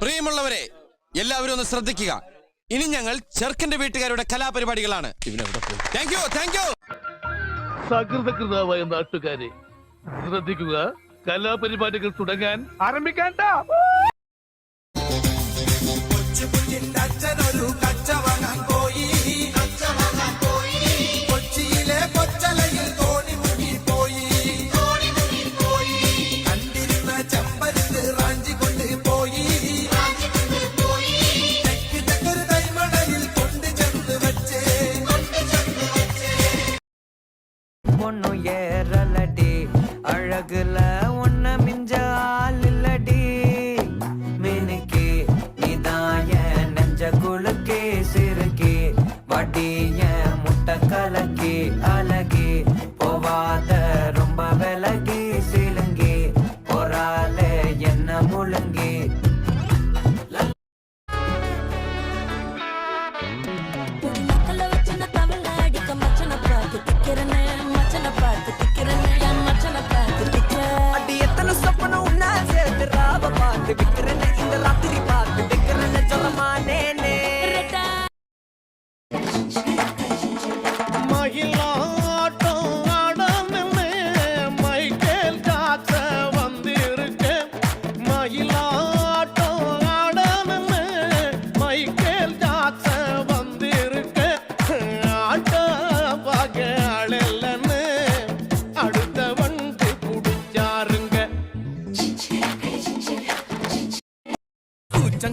പ്രിയമുള്ളവരെ, എല്ലാവരും ഒന്ന് ശ്രദ്ധിക്കുക. ഇനി ഞങ്ങൾ ചെറുക്കന്റെ വീട്ടുകാരുടെ കലാപരിപാടികളാണ്. Thank you, thank you. സകൃതകൃതാവായ നാട്ടുകാരെ ശ്രദ്ധിക്കുക, കലാപരിപാടികൾ തുടങ്ങാൻ ആരംഭിക്കാൻ. ஒன்னும் ஏறலடி அழகுல ஒன்ன மிஞ்ச ஆள் இல்லடி மினுக்கி நீதாய நெஞ்ச குலுக்கி சிறுக்கி வடிய முட்டை கலக்கி அழகி போவாத ரொம்ப விலகி சிலுங்கி பொறாலே என்ன முழுங்கி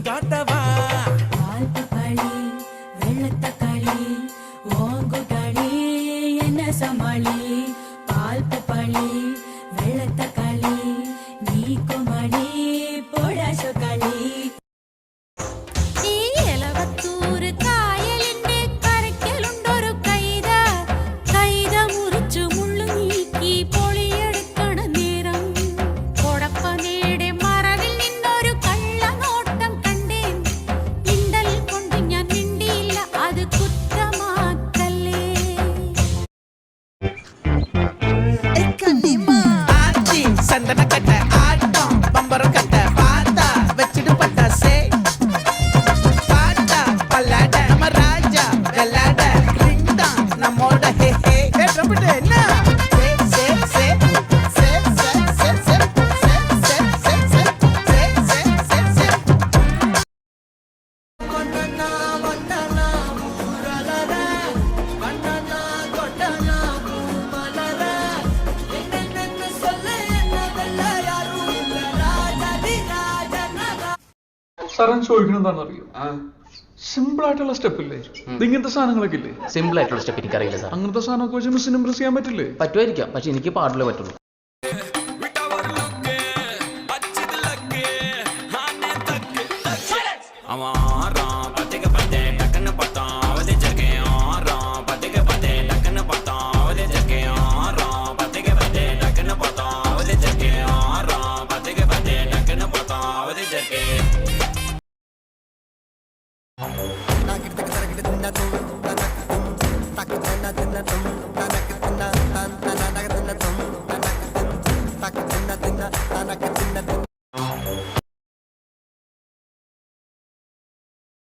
காட்டவா பால்பளி வெள்ளத்தக்காளி ஓங்குகளி என்ன சமாளி பால்பளி வெள்ளத்தக்காளி நீ குமளி பொடாசோகளி ഏലവത്തൂര് കായലിന്റെ കരയ്ക്കലുണ്ടൊരു കൈത കൈത മുറിച്ചു മുള്ളു നീക്കി പൊളിയെടുക്കണ നേരം കൊടപ്പനയുടെ മറവിൽ നിന്നൊരു കള്ളനോട്ടം കണ്ടേൻ മിണ്ടൽ കൊണ്ട് ഞാൻ മിണ്ടിയില്ല അത് കുറ്റമാക്കല്ലേ சந்தன கட்ட ஆட்டம் பம்பரம் கட்ட பாத்தா வச்சிட்டு பட்டாசே பாட்டா பல்லாட நம்ம ராஜா வெள்ளாட ரிங் தான் நம்மோட ஹே ஹே ட்ரம்பட் என்ன சே சே சே சே சே சே சே சே சே சே சே சே சே கொண்டனா வந்தனா ஊரலர கண்ணனா கொண்டனா பூமலர என்னென்ன சொல்ல என்ன வெல்ல யாரும் இல்ல ராஜாதி ராஜனகா സാറൻ ചോദിക്കണം എന്താണെന്നറിയോ? സിമ്പിൾ ആയിട്ടുള്ള സ്റ്റെപ്പ് ഇല്ലേ? ഇങ്ങനത്തെ സാധനങ്ങളൊക്കെ ഇല്ലേ? സിമ്പിൾ ആയിട്ടുള്ള സ്റ്റെപ്പ് എനിക്കറിയില്ല സാർ. അങ്ങനത്തെ സാധനമൊക്കെ വെച്ച് മിസ്സിന് ഇംപ്രസ് ചെയ്യാൻ പറ്റില്ലേ? പറ്റുമായിരിക്കാം, പക്ഷെ എനിക്ക് പാടില്ലേ പറ്റുള്ളൂ.